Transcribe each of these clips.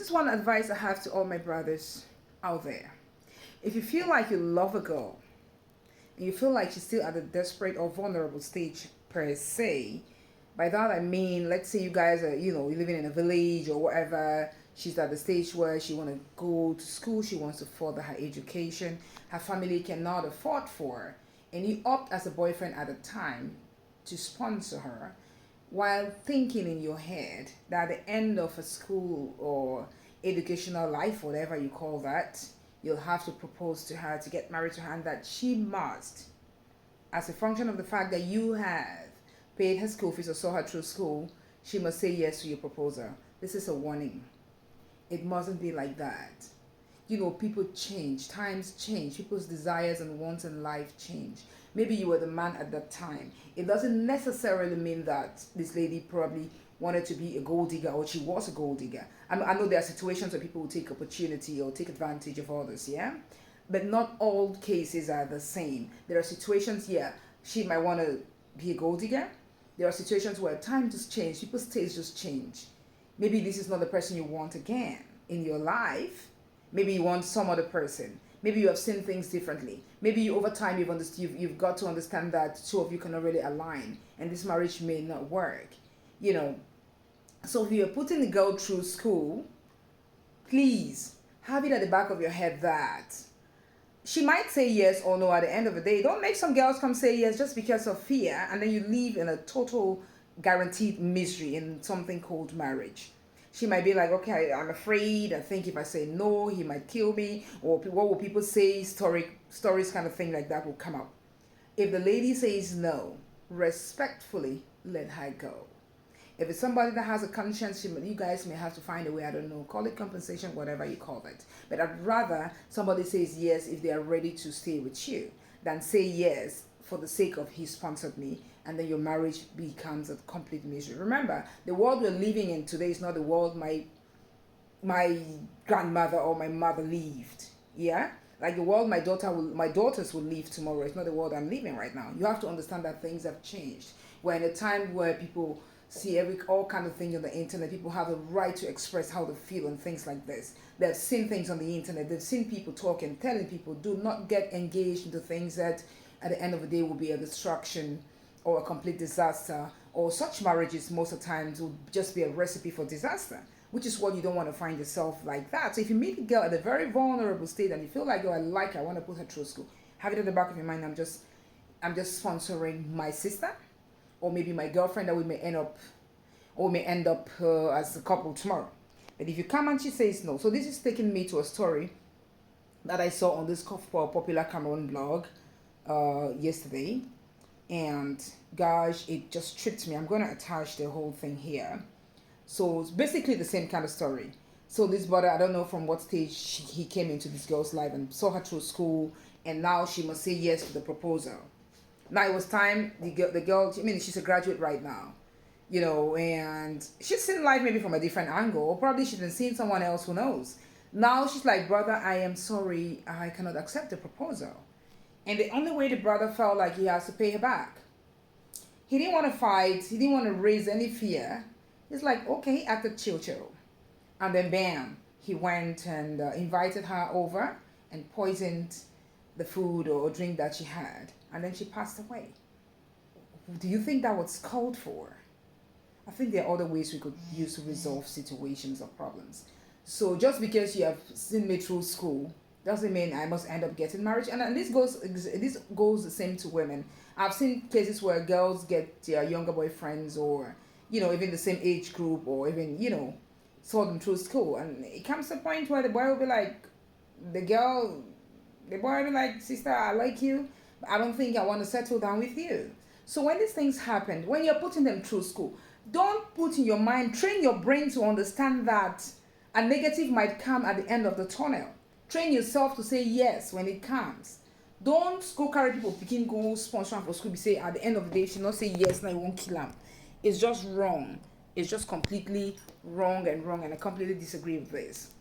is one advice I have to all my brothers out there. If you feel like you love a girl and you feel like she's still at a desperate or vulnerable stage per se, by that I mean, let's say you guys are, living in a village or whatever. She's at the stage where she want to go to school, she wants to further her education, her family cannot afford for her, and you opt as a boyfriend at the time to sponsor her, while thinking in your head that at the end of a school or educational life, whatever you call that, you'll have to propose to her, to get married to her, and that she must, as a function of the fact that you have paid her school fees or saw her through school, she must say yes to your proposal. This is a warning. It mustn't be like that. People change, times change, people's desires and wants in life change. Maybe you were the man at that time. It doesn't necessarily mean that this lady probably wanted to be a gold digger or she was a gold digger. I know there are situations where people will take opportunity or take advantage of others, yeah? But not all cases are the same. There are situations, yeah, she might want to be a gold digger. There are situations where time just change, people's tastes just change. Maybe this is not the person you want again in your life. Maybe you want some other person. Maybe you have seen things differently. Maybe over time you've got to understand that two of you cannot really align and this marriage may not work. You know. So if you're putting the girl through school, please have it at the back of your head that she might say yes or no at the end of the day. Don't make some girls come say yes just because of fear and then you live in a total guaranteed misery in something called marriage. She might be like, okay, I'm afraid. I think if I say no, he might kill me. Or what will people say? Stories kind of thing like that will come up. If the lady says no, respectfully let her go. If it's somebody that has a conscience, you guys may have to find a way, I don't know, call it compensation, whatever you call it. But I'd rather somebody says yes if they are ready to stay with you than say yes for the sake of he sponsored me and then your marriage becomes a complete misery. Remember, the world we're living in today is not the world my grandmother or my mother lived. Yeah? Like the world my daughters will live tomorrow. It's not the world I'm living right now. You have to understand that things have changed. We're in a time where people see all kind of things on the internet. People have the right to express how they feel and things like this. They've seen things on the internet. They've seen people talking, telling people do not get engaged into things that at the end of the day will be a destruction or a complete disaster, or such marriages most of the times will just be a recipe for disaster, which is what you don't want to find yourself like that. So if you meet a girl at a very vulnerable state and you feel like, oh, I like her, I want to put her through school, have it at the back of your mind, I'm just sponsoring my sister or maybe my girlfriend that we may end up as a couple tomorrow. But if you come and she says no, so this is taking me to a story that I saw on this popular Cameroon blog yesterday, and gosh, it just tripped me. I'm going to attach the whole thing here. So it's basically the same kind of story. So this brother, I don't know from what stage he came into this girl's life and saw her through school, and now she must say yes to the proposal. Now it was time. The girl, I mean, she's a graduate right now, and she's seen life maybe from a different angle, or probably she's been seeing someone else, who knows. Now she's like, brother, I am sorry, I cannot accept the proposal. And the only way the brother felt like he has to pay her back. He didn't want to fight. He didn't want to raise any fear. He's like, okay, he acted chill. And then bam, he went and invited her over and poisoned the food or drink that she had. And then she passed away. Do you think that was called for? I think there are other ways we could use to resolve situations or problems. So just because you have seen me through school doesn't mean I must end up getting married. And this goes the same to women. I've seen cases where girls get their younger boyfriends or, even the same age group or even, saw them through school. And it comes to a point where the boy will be like, the boy will be like, sister, I like you, but I don't think I want to settle down with you. So when these things happen, when you're putting them through school, don't put in your mind, train your brain to understand that a negative might come at the end of the tunnel. Train yourself to say yes when it comes. Don't go carry people picking go sponsor for school. Be say at the end of the day, she not say yes, now you won't kill them. It's just wrong. It's just completely wrong, and I completely disagree with this.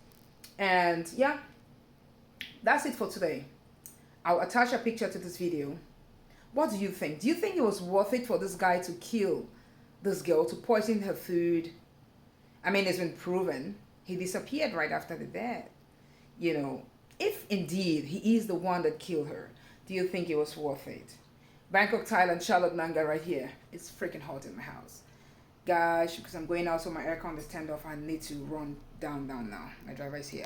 And yeah, that's it for today. I'll attach a picture to this video. What do you think? Do you think it was worth it for this guy to kill this girl, to poison her food? I mean, it's been proven. He disappeared right after the death. You know, if indeed he is the one that killed her, do you think it was worth it? Bangkok, Thailand, Charlotte, Nanga right here. It's freaking hot in my house. Guys, because I'm going out so my aircon is turned off, I need to run down now. My driver is here.